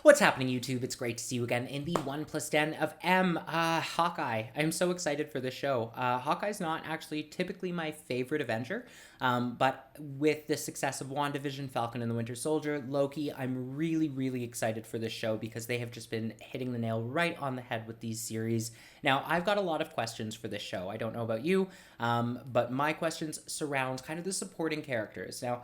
What's happening, YouTube? It's great to see you again in the 1+10 of M. Hawkeye. I'm so excited for this show. Hawkeye's not actually typically my favorite Avenger, but with the success of WandaVision, Falcon and the Winter Soldier, Loki, I'm really excited for this show because they have just been hitting the nail right on the head with these series. Now, I've got a lot of questions for this show. I don't know about you, but my questions surround kind of the supporting characters. Now,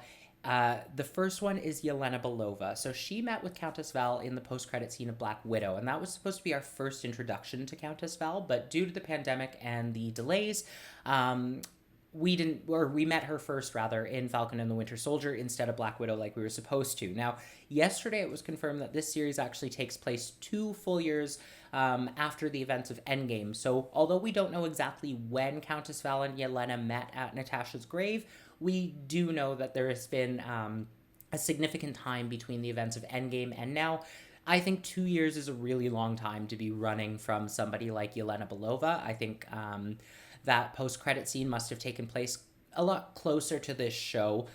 the first one is Yelena Belova. So she met with Countess Val in the post-credit scene of Black Widow, and that was supposed to be our first introduction to Countess Val, but due to the pandemic and the delays, we met her first, rather, in Falcon and the Winter Soldier instead of Black Widow like we were supposed to. Now, yesterday it was confirmed that this series actually takes place 2 full years after the events of Endgame. So, although we don't know exactly when Countess Val and Yelena met at Natasha's grave, we do know that there has been a significant time between the events of Endgame and now. I think 2 years is a really long time to be running from somebody like Yelena Belova. I think that post-credit scene must have taken place a lot closer to this show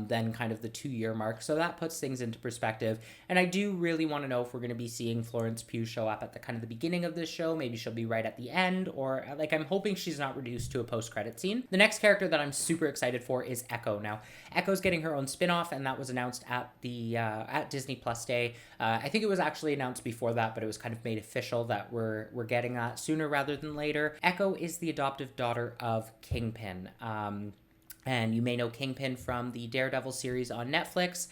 than kind of the 2-year mark. So that puts things into perspective. And I do really want to know if we're going to be seeing Florence Pugh show up at the kind of the beginning of this show. Maybe she'll be right at the end, or like I'm hoping she's not reduced to a post-credit scene. The next character that I'm super excited for is Echo. Now, Echo's getting her own spin-off, and that was announced at the at Disney Plus Day. I think it was actually announced before that, but it was kind of made official that we're getting that sooner rather than later. Echo is the adoptive daughter of Kingpin. And you may know Kingpin from the Daredevil series on Netflix.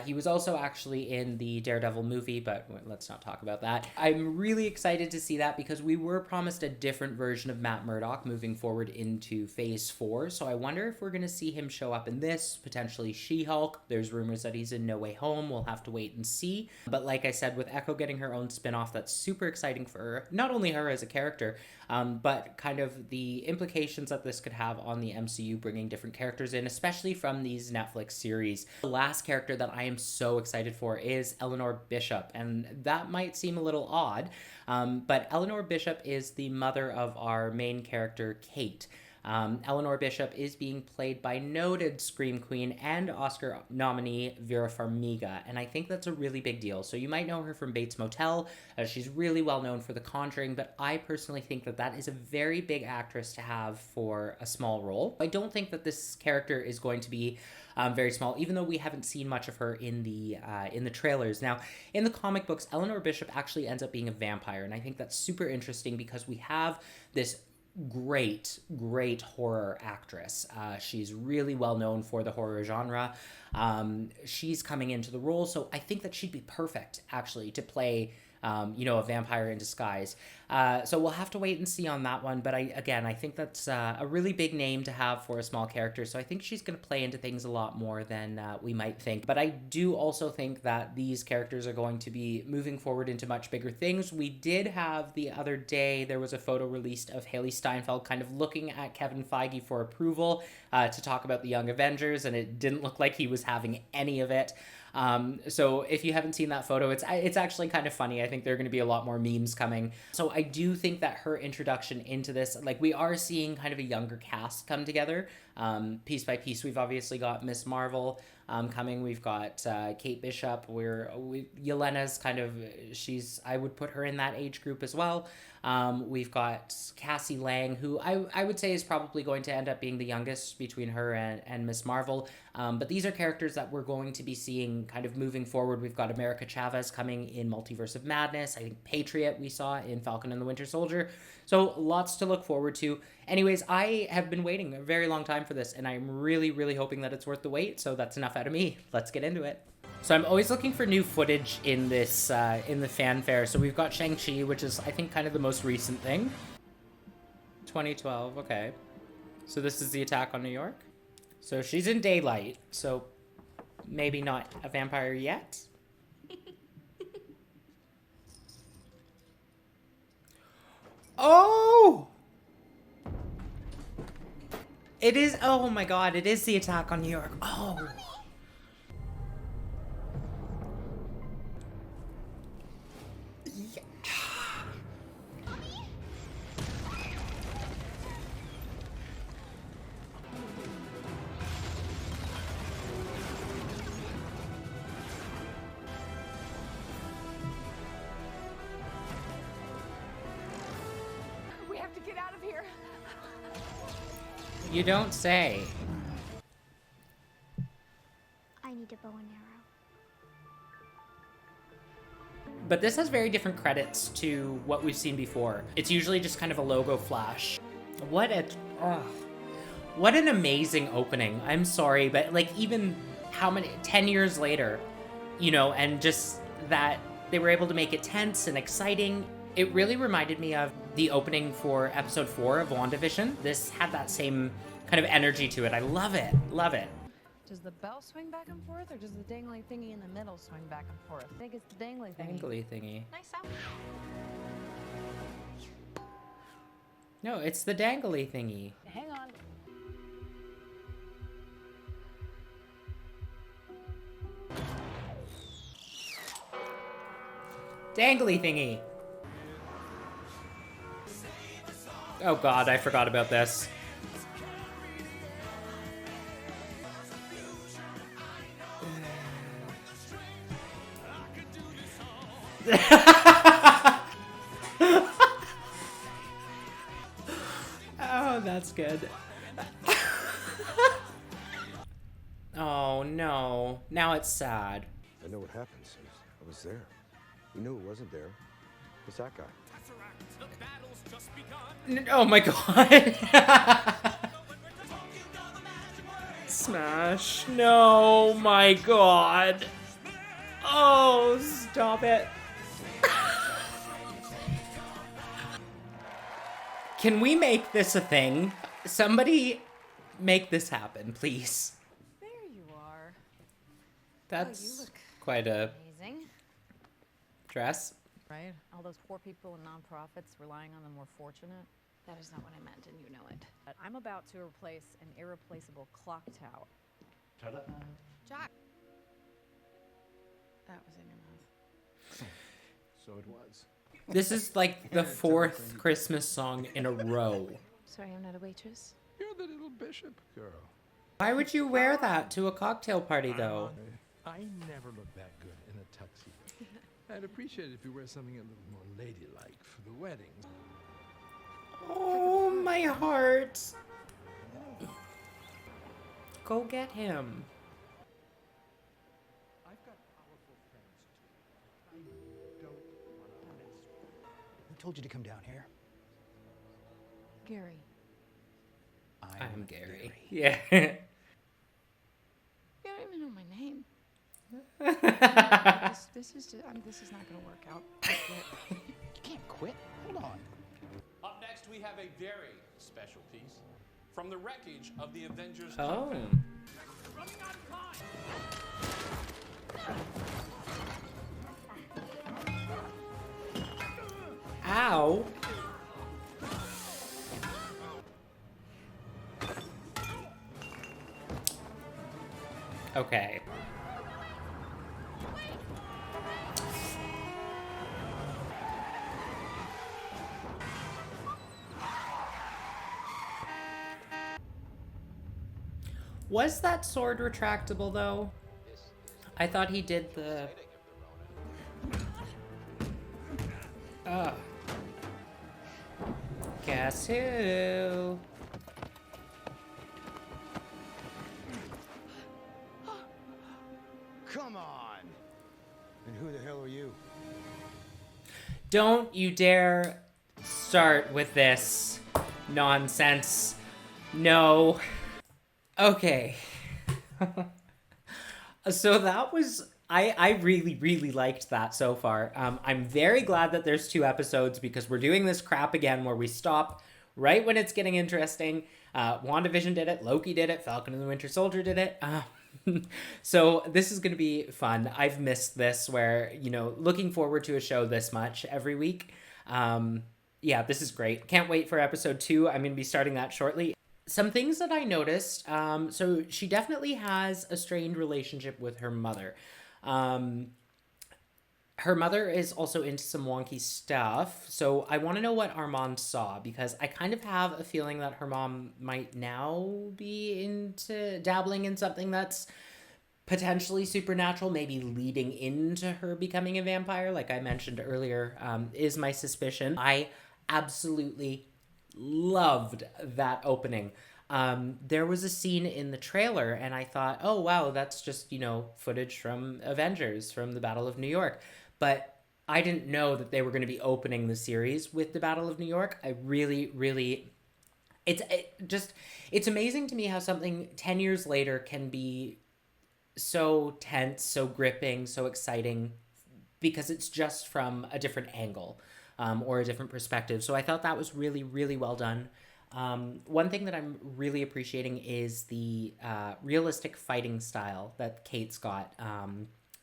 He was also actually in the Daredevil movie, but let's not talk about that. I'm really excited to see that because we were promised a different version of Matt Murdock moving forward into Phase 4. So I wonder if we're going to see him show up in this, potentially She-Hulk. There's rumors that he's in No Way Home. We'll have to wait and see. But like I said, with Echo getting her own spin-off, that's super exciting for her. Not only her as a character, but kind of the implications that this could have on the MCU, bringing different characters in, especially from these Netflix series. The last character that I am so excited for is Eleanor Bishop, and that might seem a little odd, but Eleanor Bishop is the mother of our main character, Kate. Eleanor Bishop is being played by noted Scream Queen and Oscar nominee Vera Farmiga, and I think that's a really big deal. So you might know her from Bates Motel. She's really well known for The Conjuring, but I personally think that that is a very big actress to have for a small role. I don't think that this character is going to be very small, even though we haven't seen much of her in the trailers. Now, in the comic books, Eleanor Bishop actually ends up being a vampire, and I think that's super interesting because we have this great horror actress. She's really well known for the horror genre. She's coming into the role, so I think that she'd be perfect actually to play a vampire in disguise. So we'll have to wait and see on that one. But I think that's a really big name to have for a small character. So I think she's going to play into things a lot more than we might think. But I do also think that these characters are going to be moving forward into much bigger things. We did have the other day, there was a photo released of Haley Steinfeld kind of looking at Kevin Feige for approval to talk about the Young Avengers, and it didn't look like he was having any of it. So if you haven't seen that photo, it's actually kind of funny. I think there are going to be a lot more memes coming. So I do think that her introduction into this, like we are seeing kind of a younger cast come together. Piece by piece, we've obviously got Miss Marvel coming. We've got Kate Bishop. Yelena's kind of, I would put her in that age group as well. We've got Cassie Lang, who I would say is probably going to end up being the youngest between her and Miss Marvel. But these are characters that we're going to be seeing kind of moving forward. We've got America Chavez coming in Multiverse of Madness. I think Patriot we saw in Falcon and the Winter Soldier. So lots to look forward to. Anyways, I have been waiting a very long time for this, and I'm really hoping that it's worth the wait. So that's enough out of me. Let's get into it. So I'm always looking for new footage in this, in the fanfare. So we've got Shang-Chi, which is, I think, kind of the most recent thing. 2012, okay. So this is the attack on New York. So she's in daylight, so maybe not a vampire yet. Oh! It is, oh my god, it is the attack on New York. Oh! have to get out of here. You don't say. I need a bow and arrow. But this has very different credits to what we've seen before. It's usually just kind of a logo flash. What an amazing opening. I'm sorry, but like even 10 years later, you know, and just that they were able to make it tense and exciting. It really reminded me of the opening for episode 4 of WandaVision. This had that same kind of energy to it. I love it. Love it. Does the bell swing back and forth, or does the dangly thingy in the middle swing back and forth? I think it's the dangly thingy. Dangly thingy. Nice sound. No, it's the dangly thingy. Hang on. Dangly thingy. Oh god, I forgot about this. Oh, that's good. Oh no. Now it's sad. I know what happened, Sis. I was there. You knew it wasn't there. It's that guy. Oh my god. Smash. No, my god. Oh, stop it. Can we make this a thing? Somebody make this happen, please. There you are. That's you look quite a amazing. dress. Right? All those poor people and nonprofits relying on the more fortunate. That is not what I meant, and you know it. But I'm about to replace an irreplaceable clock tower. Jack. That was in your mouth. So it was. This is like the 4th Christmas song in a row. Sorry, I'm not a waitress. You're the little bishop girl. Why would you wear that to a cocktail party, though? I never look that good in a tuxedo. I'd appreciate it if you wear something a little more ladylike for the wedding. Oh, my heart. Go get him. I've got powerful friends too. I don't want to mess with them. Who told you to come down here? Gary. I'm Gary. Yeah. You don't even know my name. This is just, this is not going to work out. You can't quit. Hold on. Up next, we have a very special piece from the wreckage of the Avengers. Oh. Running out of time. Ow. Okay. Was that sword retractable, though? I thought he did the... Guess who? Come on. And who the hell are you? Don't you dare start with this nonsense. No. Okay. So that was... I really, really liked that so far. I'm very glad that there's 2 episodes because we're doing this crap again where we stop right when it's getting interesting. WandaVision did it. Loki did it. Falcon and the Winter Soldier did it. So this is going to be fun. I've missed this where, you know, looking forward to a show this much every week. Yeah, this is great. Can't wait for episode 2. I'm going to be starting that shortly. Some things that I noticed. So she definitely has a strained relationship with her mother. Her mother is also into some wonky stuff. So I want to know what Armand saw because I kind of have a feeling that her mom might now be into dabbling in something that's potentially supernatural, maybe leading into her becoming a vampire, like I mentioned earlier, is my suspicion. I absolutely loved that opening. There was a scene in the trailer, and I thought, oh, wow, that's just, footage from Avengers, from the Battle of New York. But I didn't know that they were going to be opening the series with the Battle of New York. I really, really... It's amazing to me how something 10 years later can be so tense, so gripping, so exciting, because it's just from a different angle, or a different perspective. So I thought that was really, really well done. One thing that I'm really appreciating is the realistic fighting style that Kate's got.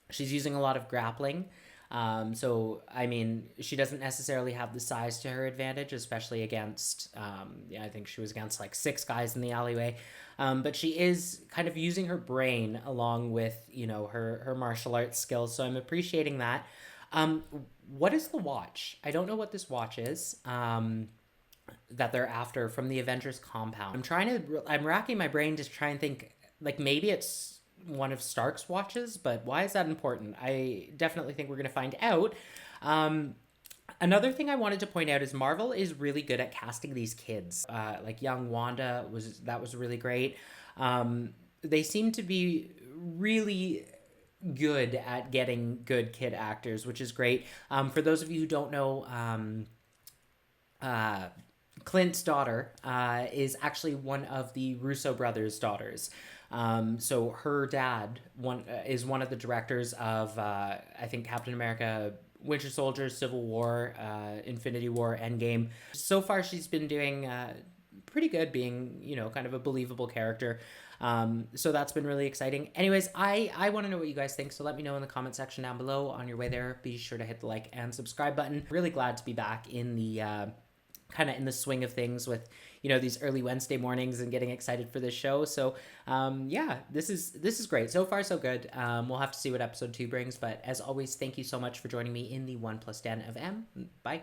She's using a lot of grappling. So, I mean, she doesn't necessarily have the size to her advantage, especially against, I think she was against like 6 guys in the alleyway. But she is kind of using her brain along with, her martial arts skills. So I'm appreciating that. What is the watch? I don't know what this watch is, that they're after from the Avengers compound. I'm racking my brain to try and think, like, maybe it's one of Stark's watches, but why is that important? I definitely think we're going to find out. Another thing I wanted to point out is Marvel is really good at casting these kids. Like young Wanda was really great. They seem to be really good at getting good kid actors, which is great. For those of you who don't know, Clint's daughter is actually one of the Russo brothers' daughters. So her dad is one of the directors of, I think, Captain America, Winter Soldier, Civil War, Infinity War, Endgame. So far, she's been doing pretty good, being, kind of a believable character. So that's been really exciting. Anyways, I want to know what you guys think, so let me know in the comment section down below. On your way there, be sure to hit the like and subscribe button. Really glad to be back in the kind of in the swing of things with, these early Wednesday mornings and getting excited for this show. So, yeah, this is great. So far, so good. We'll have to see what episode 2 brings. But as always, thank you so much for joining me in the 1+10 of M. Bye.